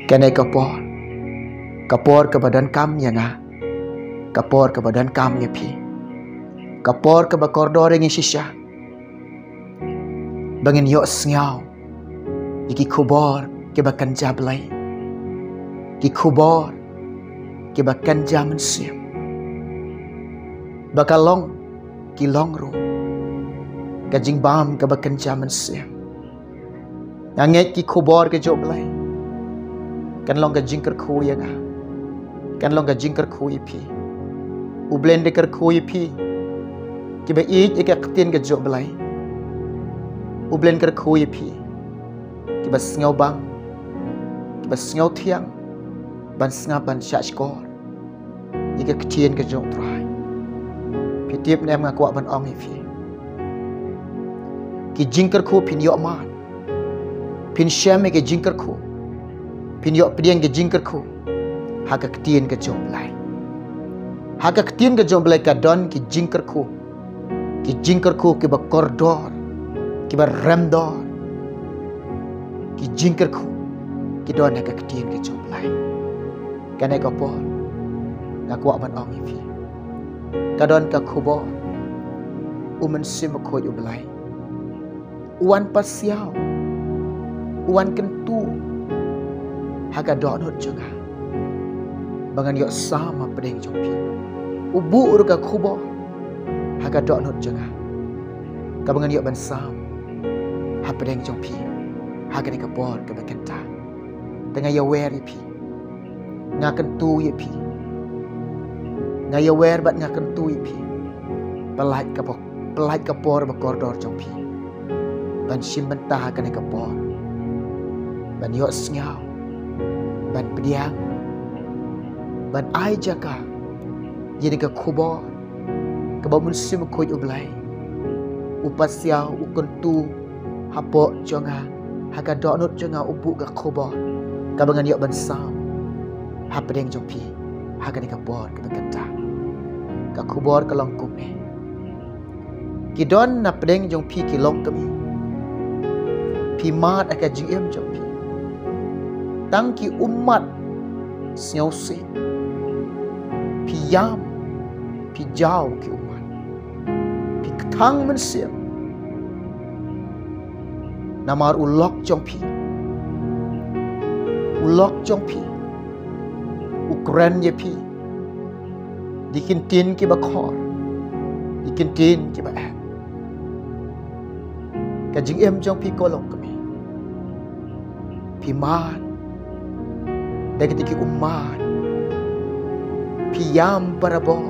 Kenai kapor ke badan kam ya nga, kapor ke badan kam ya pi, kapor ke bakordor yang shisha, bangin yok sngau, iki kubor ke bakan jablay, ki kubor ke bakan jaman sim, bakalong ki longru, kajing bam ke bakan jaman sim, nganget ki kubor ke joblay. Kan long ka jingkar khu ya nga, kan long ka jingkar khu ipi, ublen de kar khu ipi, ki ba ik ka ktien ka jo blai, ublen kar khu ipi, ki ba sngau bang, ki ba sngau thiang, ban snga ban sha skor, ika ktien ka jo trai, pi tiep nem nga kwa ban ong ipi, ki jingkar khu pin yo man, pin syam ke jingkar khu. Pinyok pediang ke jingkar ku, haka ketien ke jomblai, haka ketien ke jomblai kadon ki jingkar ku ki bakordor, ki barramdor, ki jingkar ku ki don haka ketien ke jomblai, kanai kapor, ngakwa ban ong ifi, kadon ka kubor, umen sim ko jomblai, uan pasiau, uan kentu. Haga donut juga, bangan yok sama pedeng jompi, ubu urga kubo, haga donut juga, kabangan yok ban sam, ha pedeng jompi, haga ni kapor ke bakenta, tengah ya wer ipi, ngakan tu ipi, ngaya wer bat ngakan tu ipi, pelait kapor bakordor jompi, ban sim bentah haga ni kapor, ban yok sngau. Ban pediang, ban ai jaka, jadi ke kubor, ke bawah musim koi ublai, upasiau ukentu, hapok jonga, haga donut jonga ubu ke kubor, kabangan yok ban sam, hapedeng jompi, haga ni kapor ke bekenta, ke kubor ke longkum ni, kidon na pedeng jompi ki long kami, pimat akan jiem jompi. Tangki umat snyosi piyam pijau ki umat piktang mensim namar ulok jongpi ukren ye pi dikintin ki bakor dikintin ki ba kajing em jongpi kolong kami piman dari ketika umat piyam parabor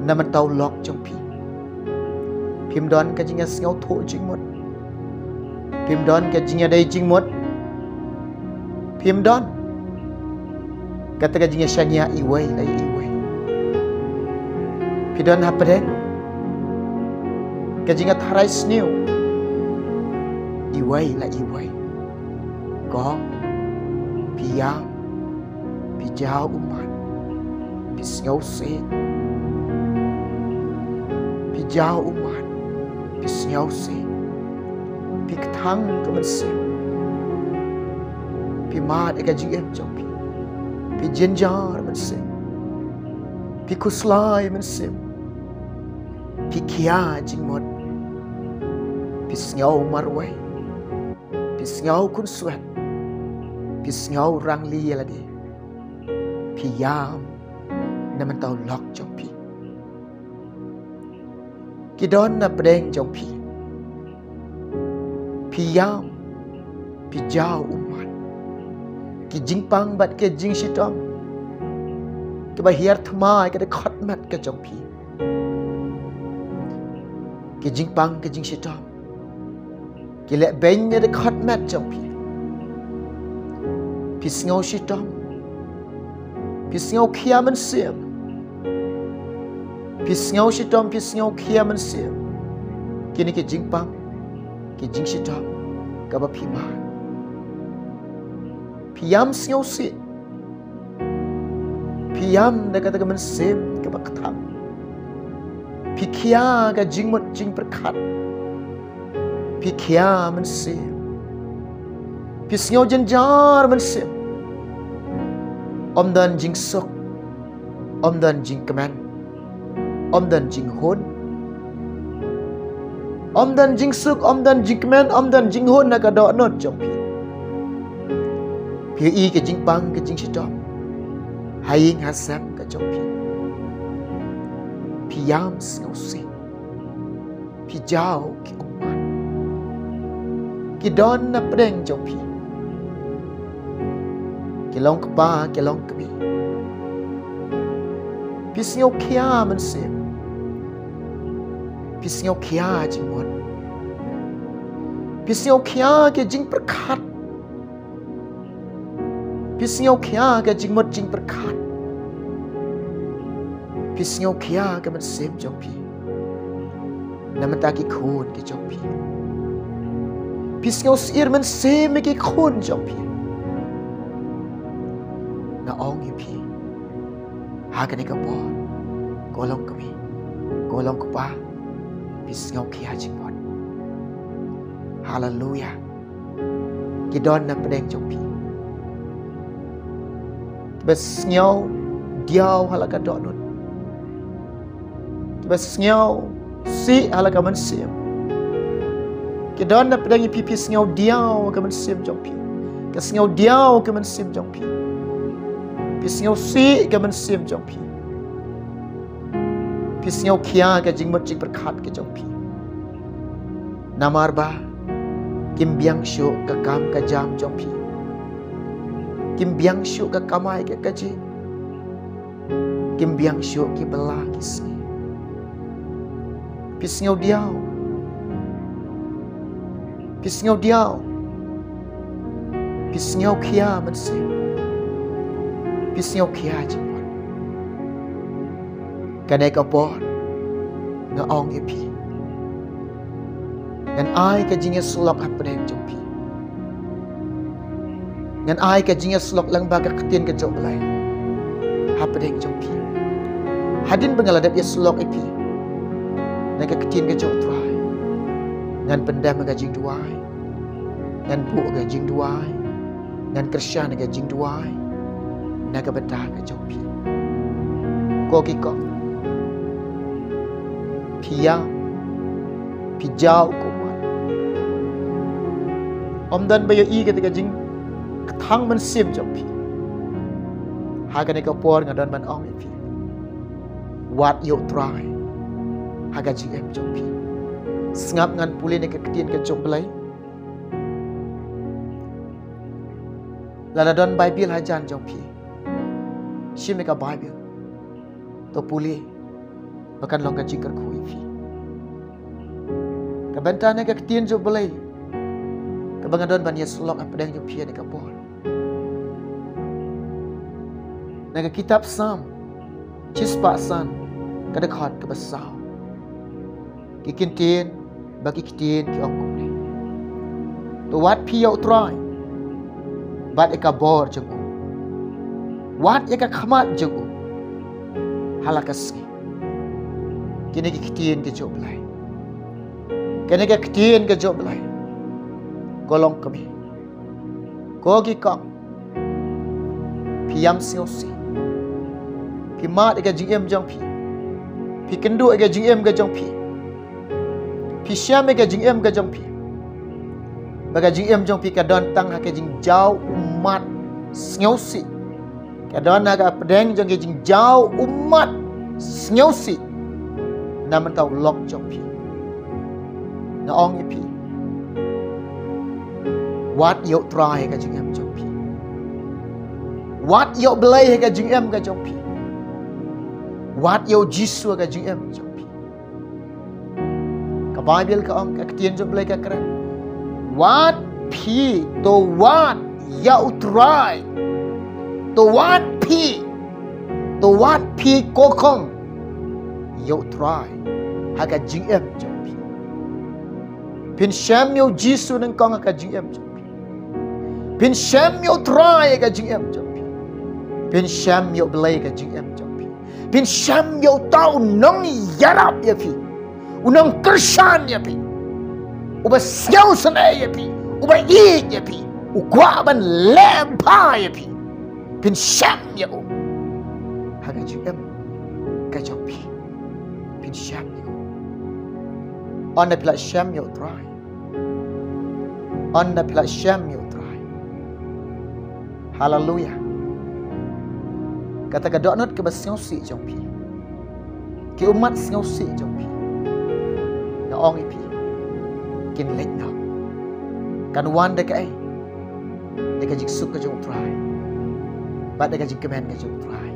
nama tahu lok jompi pimdon kajingnya sengau tho jingmut pimdon kajingnya dai jingmut pimdon kata kajingnya syanya iwai lai iwai pidon hapeden kajingnya tharai sniu iwai lai iwai gong piyam pijau umat pisngau se pijau umat pisngau se piktang kemensim pimat eka jiem jompi pijenjar mensim pikuslai mensim pikia jingmot pisngau marwai pisngau kunsuat pisngau rang li lagi piyam naman tau lok jompi kidon na pedeng jompi piyam pijau umat ki jingpang bat ke jing sitom ke bahir thmai ke khotmat ke jompi ki jingpang ke jing sitom ki le beng de khotmat jompi pisngau sitom pisngau kia mensim pisngau sitom pisngau kia mensim kini ke jingpang ke jing sitom ka ba pima piyam sngau si piyam na kata ka mensim ka ba ktham pikia ka jingmut jing perkat pikia mensim pisngau jenjar mensim Om dan jing sok, om dan jing kemen, om dan jing hon, om dan jing sok, om dan jing kemen, om dan jing hon nak ada not jong pi. Pi i ke jing pang ke jing sidom, haying hasam ke jong pi. Pi yam ngau si, pi jauh ki umat, ki don na pedeng jong pi. Ki long kepa, ki long kebi. Pi singau kia men sim. Pi singau kia jing mon. Pi singau kia ke jing perkat. Pi singau kia ke jing mot jing perkat. Pi singau kia ke men sim jong pi. Na mata ki khon ke jong pi. Pi singau sir men sim ke khon jong pi. Na ong yu pi. Haga ni kapo. Golong kami. Golong kupa. Bis ngau kia jingpon. Hallelujah. Kidon na pedeng jong pi. Bes ngau diau halaka donut. Bes ngau si halaka mensim. Kidon na pedeng pi pis ngau diau ke mensim jong pi. Kes ngau diau ke mensim jong pi. Pis ngau si ke mensim jong pi. Pis ngau kia ke jing mot jing berkat ke jong pi. Namar ba kim biang syu ke kam ke jam jong pi. Kim biang syu ke kamai ke kaji. Kim biang syu ke belah kisni. Pis ngau diau. Pis ngau diau. Pis ngau kia mensim. Pis ngau kia jing. Kanai kapor nga ong ipi. Ngan ai ka jinga sulok apren jompi. Ngan ai ka jinga sulok lang baga ketien ke jom belai. Hapren jompi. Hadin bengaladap ya sulok ipi. Naga ketien ke jom trai. Ngan pendam ga jing duai. Ngan bu ga jing duai. Ngan kersyan ga jing duai. Naga bedah ga jompi. Ko ki ko Pia Pijau kuman Om dan bayo i ketika jing Ketang men sim jompi Haga ni kapor nga dan man ong ipi Wat yo try Haga jing em jompi Sengap ngan pulih ni keketian ke jom belai Lala dan Bible hajan jompi Sim ni ka Bible To pulih Bahkan long ka jingkar kui fi. Kabantana ka ketien jo belai. Kabangadon ban yeslok apedang jo pia ni kapor. Naga kitab Sam. Cispa san kada khat ka basau. Kikintien bagi kitien ki ong kumni. To wat pia utrai. Bat eka bor jengu. Wat eka khamat jengu. Halakaski. Kini kitien ke job lai. Kini kitien ke job lai. Golong kami. Kogi kong. Piam siosi. Pi mat ke jingem jong pi. Pi kendu ke jingem ke jong pi. Pi syam ke jingem ke jong pi. Baga jingem jong pi ka don tang ha ke jing jau umat siosi. Ka don ha ka pedeng jong ke jing jau umat siosi. Naman tau lok jong pi. Na ong ipi. Wat yo try ka jing em jong pi. Wat yo belai ka jing em ka jong pi. Wat yo jisu ka jing em jong pi. Ka Bible ka ong ka ketien jong belai ka keren. Wat pi to wat yo try. To wat pi. To wat pi kokong. Yo try. Haga jing em jong pi. Pin syam yo jisu nang kong haga jing em jong pi. Pin syam yo try haga jing em jong pi. Pin syam yo belai haga jing em jong pi. Pin syam yo tau nang yarap ya pi. Unang kersan ya pi. Uba siyaw sanay ya pi. Uba iig ya pi. Ukwa ban lempa ya pi. pin syam ya haga jingem ka jompi pin syam ya on the pila syam ya try on the pila syam ya try hallelujah kata ka donut ke basing si jompi ki umat sing si jompi na ong ipi kin lek na kan wan de kai de ka jik suk ka jong try ba de ka jik kemen ka jong try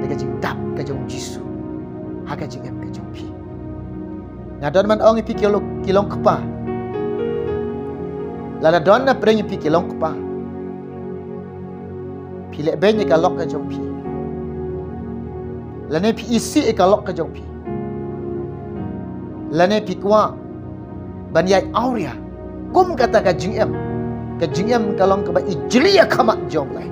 de ka jik tap ka jong jisu ha ka jik em ka jong pi na don man ong ipi kilong kapa la don na preng ipi kilong kapa pi le ben ka lok ka jong pi la ne pi isi ka lok ka jong pi la ne pi kwa ban yai auria kum kata ka jing em kalong ka ba ijliya khamat jom lai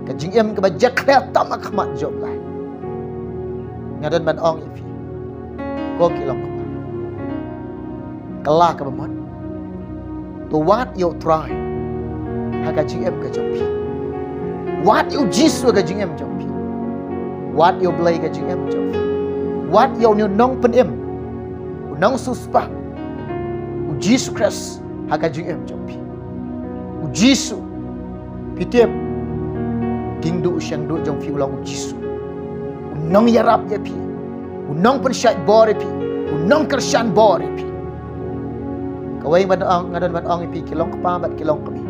ka jing em ka ba jakha tam khamat jom lai ngadan ban ong ifi ko kilong ka kala ka ba mon to what you try ha ka jing em ka jom pi what you jisu ka jing em jom pi what you blai ka jing em jom pi what you nong pen em nong suspa Jesus Christ haka jing em jompi Jesus pitep dingdu usyang du jong fi ulang Jesus nong yarap ya pi nong pen syai bore pi nong kersan bore pi kawai ban ang ngadan ban ang pi kilong kapa bat kilong kami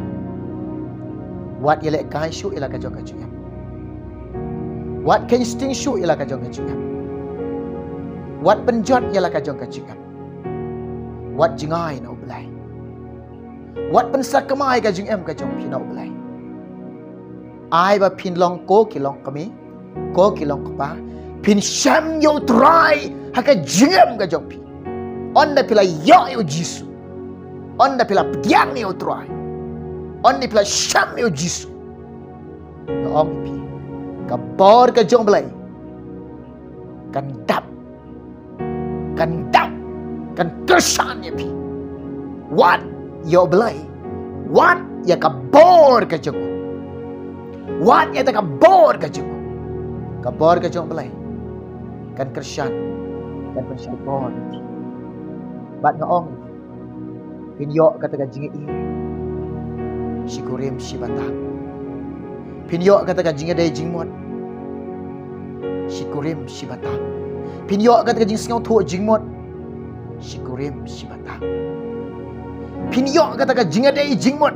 wat ile kai shu ila ka jong ka jing em wat kan sting shu ila ka jong ka jing em wat penjot ila ka jong ka jing em wat jingai na ublay wat pensakamai ka jing em ka jong pi na ublay ai ba pin long ko kilong kami ko kilong kapa pin syam yo try ha ka jing em ka jong pi on da pila yo jisu on da pila pdiang yo try on da pila syam yo jisu na ong pi ka bor ka jong blay kan dap kan kersan ya pi wat yo belai wat ya ka bor ka jong wat ya ta ka bor ka jong belai kan kersan kan kersan bor bat ngaong pin yo kata ka jingi sikurim sibatang pin yo kata ka jingi dai jingmot sikurim sibatang pin yo kata ka jing singau thu jingmot Shikurim Shibatang. Pinyo kata ka jingadai jingmot.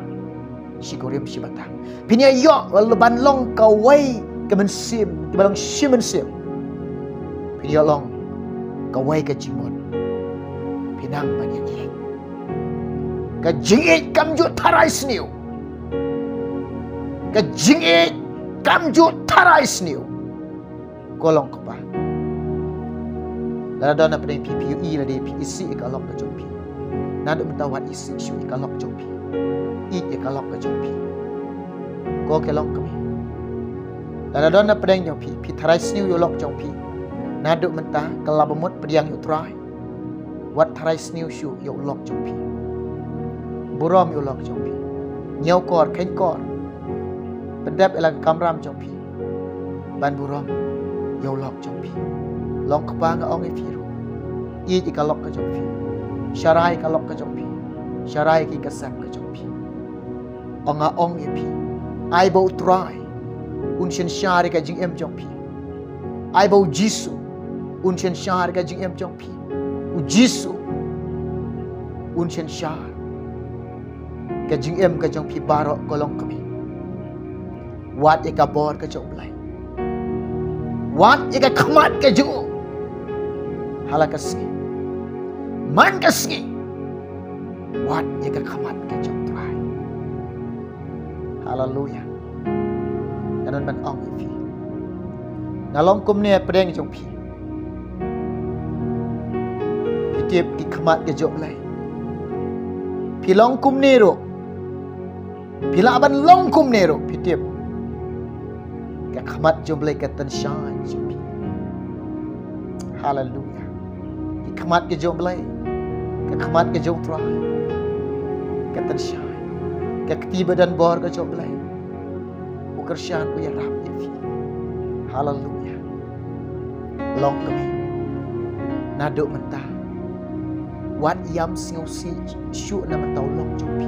Shikurim Shibatang. Pinya yo leban long kawai kemensim, kebalang shimensim. Pinya long kawai ka jingmot. Pinang banyak ye. Ka jingit kamju tarai sniu. Ka jingit kamju tarai sniu. Kolong kapa. Lada dona pada PPUE la de isi ikalok ka jompi. Nado mentawat isi shu ikalok jompi. Ikalok ka jompi. Ko kelong kami. Lada dona pada jompi pi tharai sniu yo lok jompi. Nado mentah kelabamut pediang yo try. Wat tharai sniu shu yo lok jompi. Buram yo lok jompi. Nyau kor kain kor. Pendap elang kamram jompi. Ban buram yo lok jompi. Long kapa nga ong ifiru i ikalok ka jompi syarai kalok ka jompi syarai ki kasam ka jompi onga ong ipi ai bau try unsien syari ka jing em jompi ai bau jisu unsien syari ka jing em jompi u jisu unsien syar ka jing em ka jompi barok kolong kami wat ikabor ka jomplai wat ika khamat ka jung halakasgi man kasgi wat ika khamat ka jong try hallelujah kanon ban ong ifi nalong kumne preng jong pi pitip ki khamat ka jong lai pilong kumne ro pila ban long kumne ro pitip ka khamat jong lai ka tan shan jong pi hallelujah khamat ke jong belai ke khamat ke jong try ke tan syai ke ketiba dan bor ke jong belai pekerjaan ku ya Rab ya fi. Haleluya. Long kami naduk mentah wat yam siu si syu na mentau long jong pi.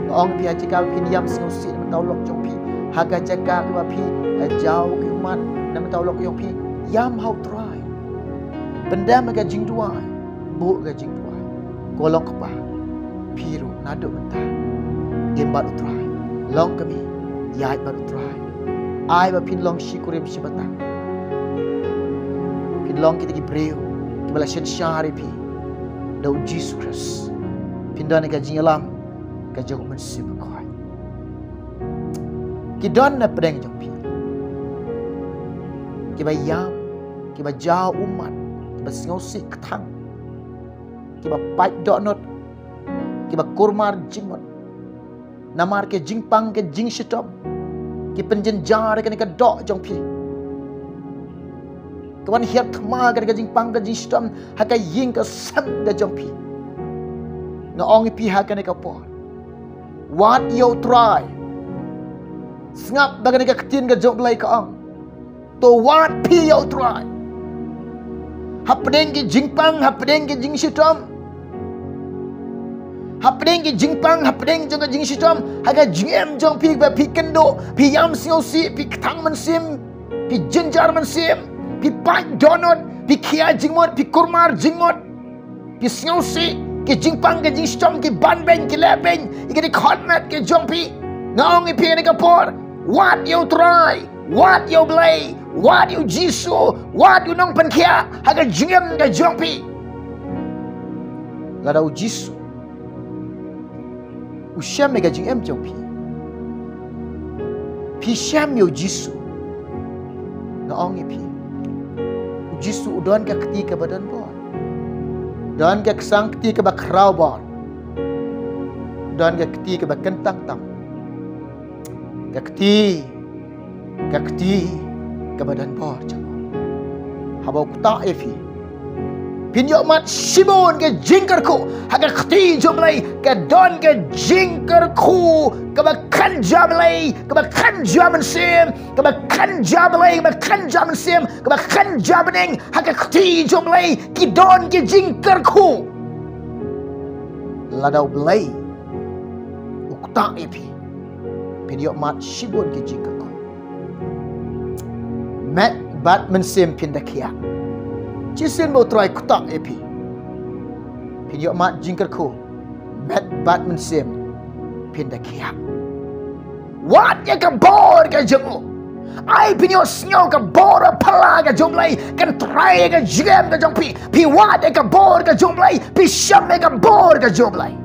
Ong pi ajika pi yam siu si na mentau long jong pi. Haga jaga ku pi jauh ke umat na mentau long jong pi. Yam hau try. Benda maga jing duai. Bu ga jing duai. Golong kepa. Piru naduk mentah. Im baru try. Long kami yai baru try. Ai ba pin long shikurim shibatan. Pin long kita ki breu. Kibala shen shari pi. Dau Jesus Christ. Pindan ka jing alam ka jong men sibakoi. Ki don na pedeng jong pi. Ki ba yam, ki ba jauh umat, ki ba singau si ketang. Ki ba pai donot, ki ba kurmar jingmot. Namar ke jingpang ke jing shitom. Ki penjenjar ke ka dok jong pi. Kawan hiat kema ke jingpang ke jing shitom, ha ka ying ka sam da jong pi. Ngaong pi ha ka ne ka por. What you try. Sngap da ka ketin ka jong lai ka ang. To what pi you try. Hapdeng ke jingpang, hapdeng ke jing shitom. Hapdeng ke jingpang, hapdeng jong ke jing shitom. Haga jingem jong pi ba pi kendo, pi yam siu si, pi ketang man sim, pi jenjar man sim, pi pai donot, pi kia jingmot, pi kurmar jingmot, pi siu si, ke jingpang ke jing shitom, ke ban ben ke lebeng, ke di khotmat ke jong pi. Ngaong pi ne ka por. What you try, what you play, what you jisu, what you nong pen kia, haga jingem ke jong pi. Lada u jisu. U syam mega jingem jong pi. Pi syam yo jisu. Ngaong pi. U jisu u don ka keti ke badan bor. Don ka kesang keti ke bakrau bor. Don ka keti ke bakentang tam. Kakti ke badan bor jangan. Habau kuta efi. Pinjok mat sibon ke jingkar ku. Haga kti jomlai ke don ke jingkar ku. Ke bakan jamlai, ke bakan jaman sim, ke bakan jamlai, bakan jaman sim, ke bakan jamaning. Haga kti jomlai ki don ke jingkar ku. Ladau belai. Ukta efi. Pinjok mat sibon ke jingkar ku. Mat bat mensim pindakia. Cisin mau try kutak epi. Pinjok mat jingkar ku. Mat bat mensim pindakia. Wat ya ke bor ke jemu. Ai pinjok snow ke bor pala ke jomlai. Kan try ke jam ke jompi. Pi wat ya ke bor ke jomlai. Pi syam ke bor ke jomlai.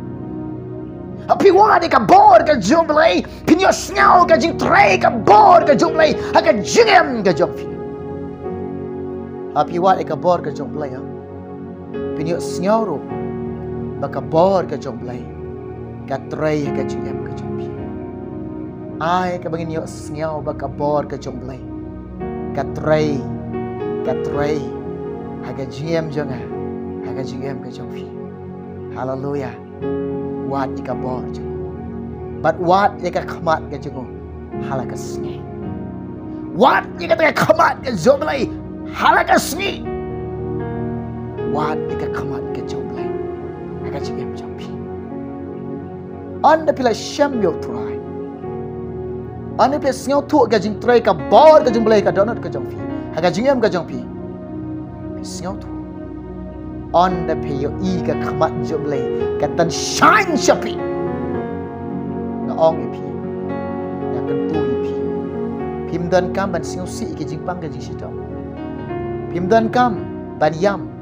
Pi wat ya ke bor ke jomlai. Pinjok snow ke jing try ke bor ke jomlai. Ha ke jam ke jompi. Api wat eka bor ke jomplay ha. Pinyo sngawro baka bor ke jomplay. Ka tray ke jingem ke jompi. Ai ka bangin yo sngaw baka bor ke jomplay. Ka tray haga jingem jonga. Haga jingem ke jompi. Hallelujah. Wat eka bor jong. But wat eka khamat ke jongo. Halaka sngaw. Wat eka khamat ke jomplay. Halaka sni. Wat ika kamat ke jomlai. Aga jingem jompi. Anda pila syam yo try. Anda pila sngau tu ga jing try ka bor ka jomlai ka donut ka jompi. Aga jingem ka jompi. Sngau tu. Anda pila yo I ka kamat jomlai ka tan shine shapi. Na ong ipi. Na kentu ipi. Pim dan kam ban sngau si ke jingpang ka jing sitau. Pimdan kam ban yam,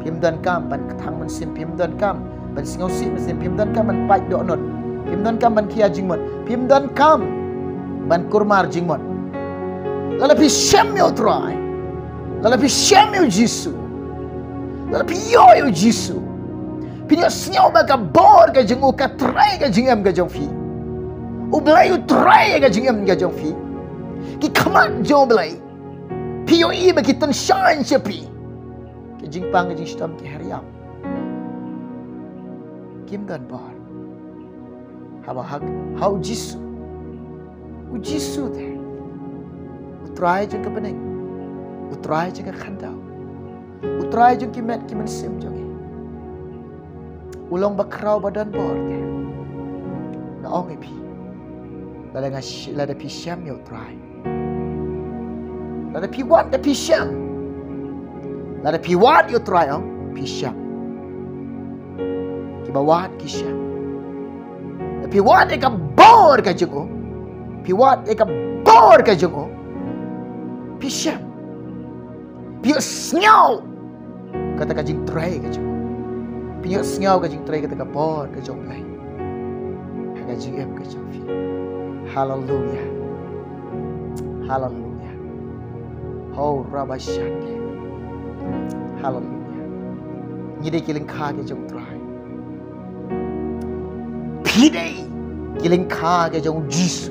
pimdan kam ban ketang mensim, pimdan kam ban singau si mensim, pimdan kam ban pai donot, pimdan kam ban kia jingmot, pimdan kam ban kurmar jingmot. Lalapi syam yo try, lalapi syam yo jisu, lalapi yo jisu. Pinyo singau baka bor ka jingu ka try ka jingam ka jongfi, ublay yo try ka jingam ka jongfi, ki kamat joblay. POE bagi tan shine siapi. Ke jingpang ke jingstam ke hariam. Kim dan bar. Haba hak hau jisu. Uji su te. Utrai jeng ke bening. Utrai jeng ke khandau. Utrai jeng ki met ki men sim jeng. Ulong bakrau badan bor te. Na ong pi. Lada pi syam yo utrai. Lada pi wat da pi syam. Lada pi wat yo utrai ong pi syam. Ki bawat ki syam. Pi wat e ka bor ka jeng o. Pi wat e ka bor ka jeng o. Pi syam. Pi sngau. Kata ka jeng trai ka jeng. Pi sngau ka jeng trai kata ka bor ka jeng lai. Haga jeng em ka jeng fi. Hallelujah. Hallelujah. Oh rabashande. Hallelujah. Ni de kiling kha ke jeng trai. Pi de kiling kha ke jeng Jesus.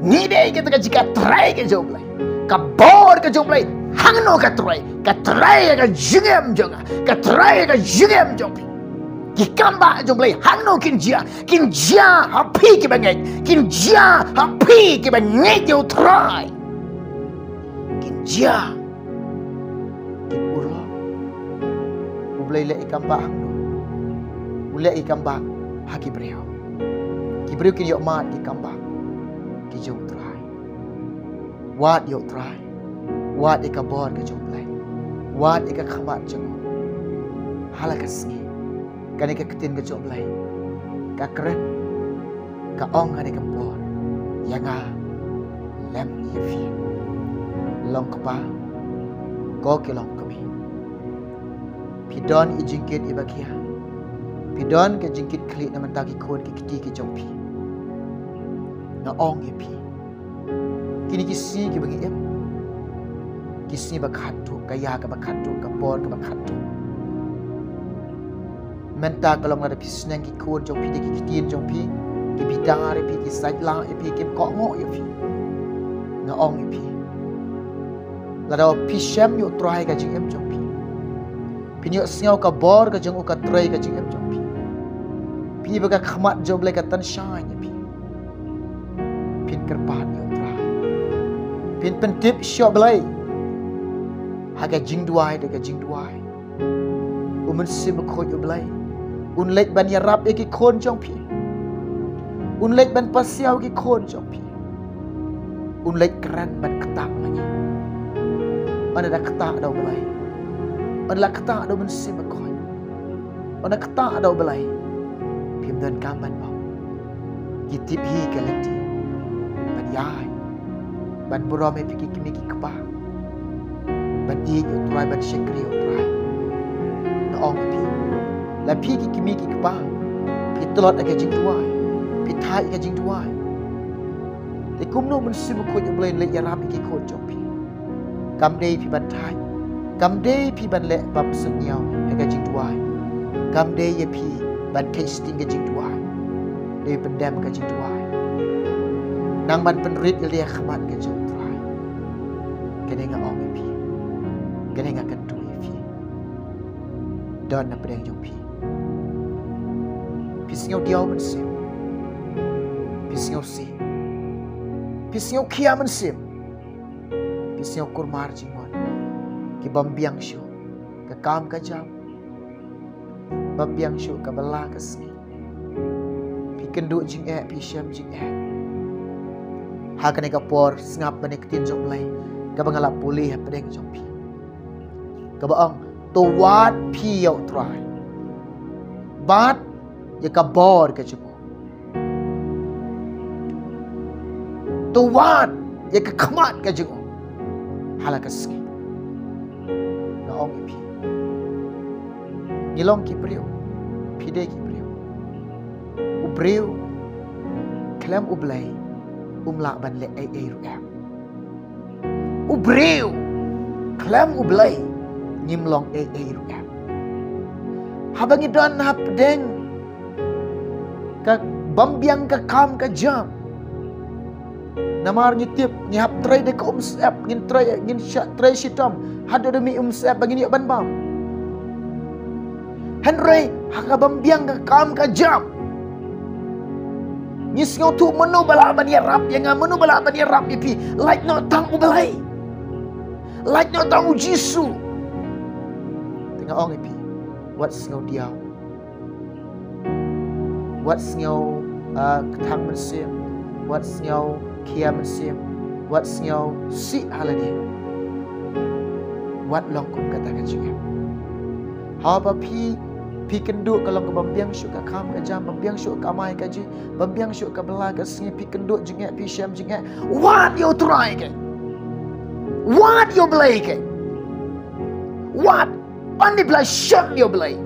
Ni de kita ka jika trai ke jeng lai. Ka bor ke jeng lai. Hangno ka trai ka jengem jeng. Ka trai ka jengem jeng pi. Ki kamba jeng lai hangno kin jia hapi ki bangai. Kin jia hapi ki bangai yo trai. Kin jia kin ulo. Ublai le ikamba hangno. Ule ikamba haki breo. Ki breo kin yo mat ikamba. Ki jeng trai. Wat yo trai. Wat ika bor ke jeng lai. Wat ika khamat jeng. Halakas ni. Kan ika ketin ke jeng lai. Ka keren. Ka ong kan ika bor. Yanga. Lem ye fi. Long kapa. Go ke long kami. Pidon i jingkit i bakia. Pidon ke jingkit klik na mentaki kod ke kiti ke jeng pi. Na ong ye pi. Kini kisi ke bagi em. Kisi bakatu, kaya ka bakatu, kapor ka bakatu. Menta kalong ada pisnang ki kod jong pi ki kitien jong pi, ki bidang are pi ki sait lang e pi ki kok ngo ye pi. Na ong ye pi. Lada pi syam yo trai ka jing em jong pi. Pinyo sngau ka bor ka jong ka trai ka jing em jong pi. Pi baga khmat jong le ka tan shine ye pi. Pin kerpat yo trai. Pin pentip syok belai. Haga jing duai dega jing duai. Umen sim khoi ublai. Un lek ban yarap e ki khon jong pi. Un lek ban pasiau ki khon jong pi. Un lek kran ban ketak lagi. Mana dah ketak dau belai. Mana dah ketak dau men sim khoi. Mana ketak dau belai. Pim dan kamban bau. Gitip hi kaleti. Ban yai. Ban buram e piki kimi ki kepah. Ban i yo try ban shekri yo try. Na ong pi. La pi ki kimi ki kpa. Pi telot ake jing tuai. Pi thai ake jing tuai. Te kum no mun sim ko yo blain le yarap ki ko jong pi. Kam dei pi ban thai. Kam dei pi ban le bam sung yaw ake jing tuai. Kam dei ye pi ban tasting ke jing tuai. Dei pendam ke jing tuai. Nang ban penrit le khmat ke jong tuai. Kene nga ong pi. Kena akan tu fi. Dan nak pedang jom pi. Pisngau diau men sim. Pisngau si. Pisngau kia men sim. Pisngau kurmar jingon. Ki bambiang syu. Ke kam ka jam. Bambiang syu ka bala ka sni. Pi kenduk jing pi syam jing Ha kena ka por ngap banek tin jom lai. Ka bangalap pulih pedang jom pi. Kabaang to wat pi yo try. Bat ye ka bor ke chupo. To wat ye ka khamat ke chupo. Halakas ki. Na ong pi. Nilong ki priu. Pide ki priu. Ubriu. Klam ublai. Umla ban le ai ru am. Ubriu. Klam ublai. Nimlong ru am. Habangi don hap deng. Ka bambiang ka kam ka jam. Namar ngitip ngihap tray de ka sep ngin tray ngin syak tray sitam hadu demi sep bagi ni ban bam. Henry haka bambiang ka kam ka jam. Ni singau tu menu bala bani rap yang menu bala bani rap pi like no tang ubalai. Like no tang Jisu. Tengah ong pi. What singau diau. What singau ketang mensim. What singau kia mensim. What singau si halani. What long kum katakan juga. Apa pi kenduk kalau ke bambiang syuk ke kam ke jam bambiang syuk ke amai ke ji bambiang syuk ke belah ke singi pi kenduk jengek pi syam jengek. What you try ke? What you play ke? What? Andi play syam you play.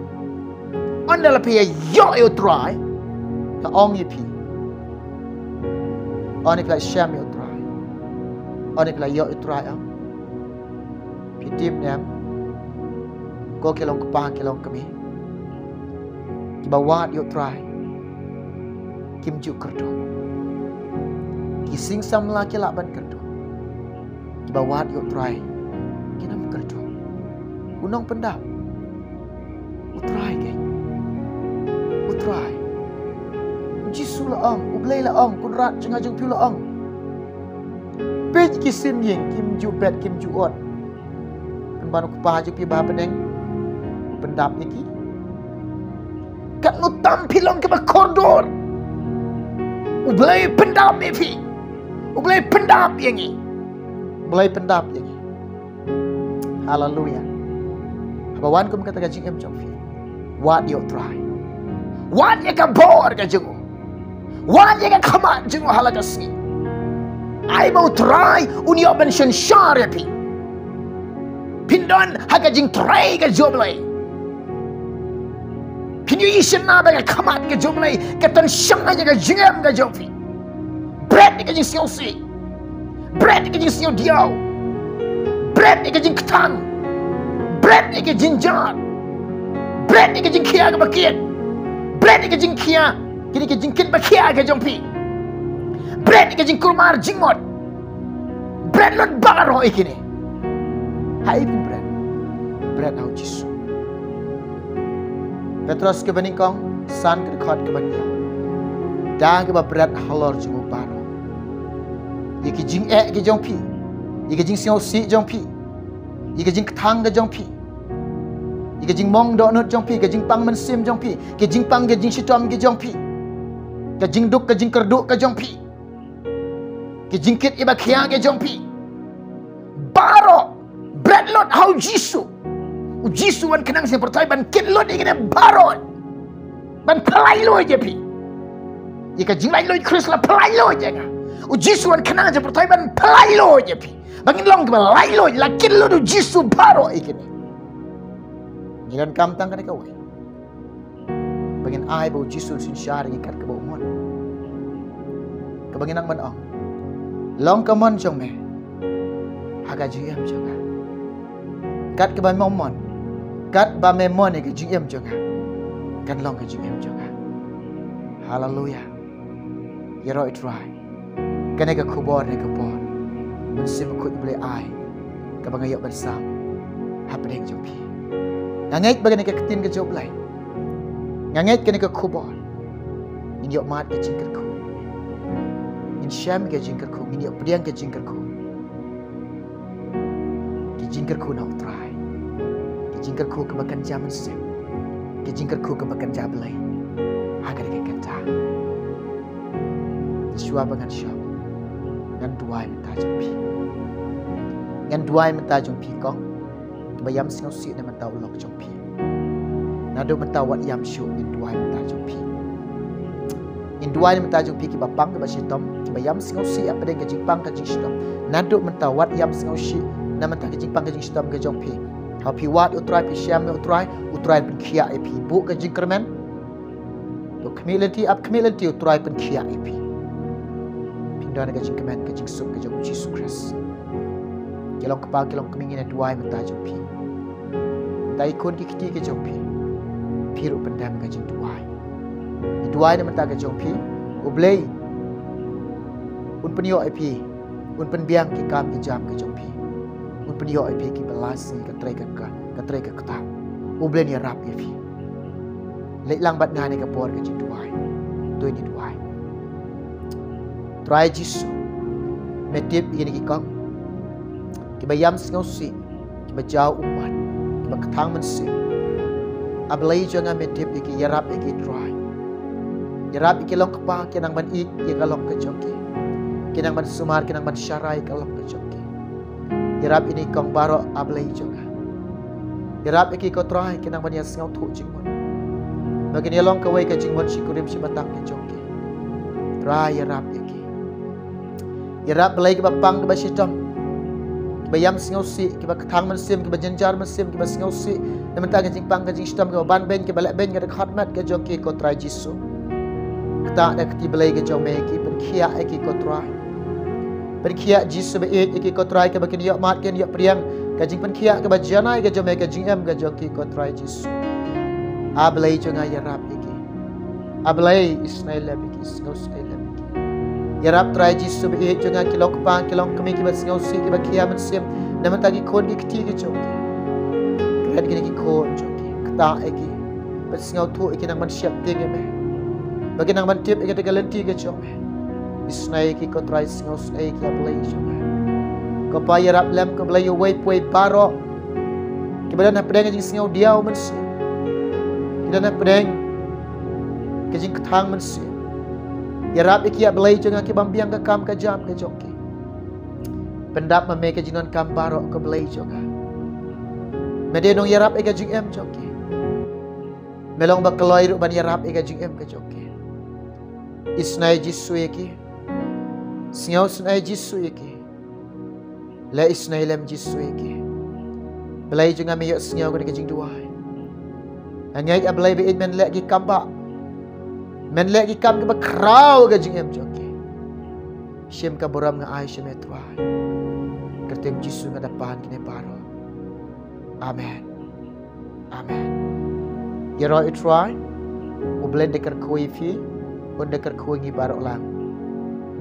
Andi la pi you try. Ka ong you pi. Andi play syam you try. Andi play you try am. Pi tip nyam. Ko kelong kepah kelong kami. Bawat yuk try. Kim juk kerdo. Kising samla kelak ban kerdo. Bawat yuk try. Kinam kerdo. Unong pendap. Utry ke. Utry. Jisu la ong, ublay la ong, kunrat jengajeng piu la ong. Pej kisim yeng kim juk bet kim juk ot. Kan kupah juk pi bah pedeng. Pendap iki. Kat nu tampilong ke koridor. Ublay pendap ni pi. Ublay pendap yang ni. Ublay pendap yang ni. Haleluya. Abawan kum kata gajing em jom pi. What you try. What you ka bor ka jengu. What you ka khamat jengu halakasi. I mau try unyo bension syar pi. Pindon hagajing try ka joblay. Pinyo isin na ba ka kamat ka jomlay katan siyang nga ka jingam ka jomfi. Bread ni ka jing siyaw si. Bread ni ka jing siyaw diyaw. Bread ni ka jing ketang. Bread ni ka jing jar. Bread ni ka jing kia ka bakit. Bread ni ka jing kia. Kini ka jing kit bakia ka jomfi. Bread ni ka jing kurmar jingmot. Bread lot baro ikini. Hai pin bread. Bread au Jisu. Petros ke beningkong, san ke dekat ke baniau. Dan ke berat halor jenguk baru. Iki jing ke jongpi. Iki jing siau si jongpi. Iki jing ketang ke jongpi. Iki jing mong donut jongpi. Ke jing pang mensim jongpi. Ke jing pang ke jing sitom ke jongpi. Ke jing duk ke jing kerduk ke jongpi. Ke jing kit iba kia ke jongpi. Baro. Bread lot hau Jisu. Jisu wan kenang saya percaya ban kit lot ikene baron. Ban pelai lo je pi. Ika jinglai lo Chris la pelai lo je nga. Jisu wan kenang saya percaya ban pelai lo je pi. Bangin long ke pelai lo la kit lo Jisu baro ikene. Ngiran kam tang kana kawai. Bangin ai bo Jisu sin syar ikat ke bo mon. Ke bangin ang man ong. Long ka mon jong me. Haga jiam jonga. Kat ke ban mon. Kat ba memon ke jing em jonga. Kan long ke jing em jonga. Haleluya. Ya roi try. Kan ke kubor ne ke por. Mun sim kut boleh ai. Ka bangayok bersam. Hapdeng jopi. Ngait bagan ke ketin ke job lai. Ngait kan ke kubor. In yok mat ke jingker ku. In syam ke jingker ku, in yok pediang ke jingker ku. Ki jingker ku nak try. Jingkar ku kebakan zaman sem. Ke jingkar ku kebakan jablay. Agar ke kata. Yeshua bangan syam. Ngan duai menta jumpi. Ngan duai menta jumpi kong. Bayam singau si na menta ulok jumpi. Nado menta wat yam syuk ngan duai menta jumpi. In duai menta jumpi ki bapang ke basitom. Ki bayam singau si apa dengan jingpang ke jingstom. Nado menta wat yam singau si na menta ke jingpang ke jingstom ke jumpi. Happy wat utrai pi syam utrai pen kia ip bu ke jingkermen to community utrai pen kia ip pindah ke jingkermen ke jingsuk ke jong Jesus Christ kelong kepa kelong kemingin duai menta jompi tai kon ki kiti ke jompi piru pendam ke jing duai ne menta ke jompi ublei un penio ip un pen biang ki kam ki jam ke jompi un penio ip ki belasi ke trai ke kata ublen ya rap ya fi lek lang bat ngane ke por ke jing duai tu ni duai try jisu metip ini kikang kiba yam singau si kiba jauh umat kiba ketang mensi ablai jangan metip iki yarap iki try yarap iki long kepa kinang ban ik ye kalong ke joki kinang ban sumar kinang ban syarai kalong ke joki yarap ini kong baro ablai jangan yarap iki ko try kinang ban ya singau thu jingmon bagin yalong kawai ke jingmon sikurim si batang ke joki try yarap iki yarap belai kiba pang kiba sitam kiba yam singau si kiba ketang mensim kiba jenjar mensim kiba singau si namun tak jing pang jing sitam kiba ban ben kiba lek ben ke khatmat ke joki ko try jisu kata dak ti belai ke jome ki perkhia eki ko try perkhia jisu be eki ko try kiba kin yok mat ken yok priang ke jing perkhia kiba janai ke jome ke jing em ke joki ko try jisu ablai jonga yarap iki ablai isnai lebiki singau sai yarap try jisu be jangan kilok pang kilong kami kiba singau si kiba kia mensim naman tagi kon ki kti ki joki kred gini ki kon joki kta eki bet singau tu eki nang man siap tinge me bagi nang man tip eki tegalenti ke joki isnai ki ko try singau sai ki ablai joki ko pa yarap lem ko blai wei poi baro kiba dan pedeng jing singau diau mensim kiba dan pedeng ke jing ketang mensim yarap iki ablai jangan ki bambiang ke kam ke jam ke joki pendap meme ke jinon kam barok ke blai jangan medenong yarap ega jing em joki melong bakloi ru ban yarap ega jing em ke joki isnai jisu iki singau snai jisu iki la isnai lem jisu iki blai jangan me yok singau ke jing duai angai ablai be men lek ki kamba men lagi kam ke bakrau ke jing em joki shem ka boram nga ai shem etwai kertem jisu nga dapan kine baro amen amen yero etwai u blend dekar koi fi on dekar koi ngi baro lang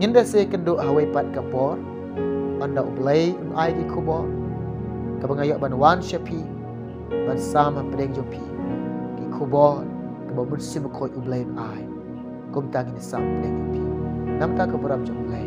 nginda se kendo hawai pat kapor anda u blai un ai ki kubor ka bangayok ban wan shepi ban sama pedeng jopi ki kubor ka ba mursi ko u blai ai kum tangin sam pedeng jopi nam ta ka boram jom blai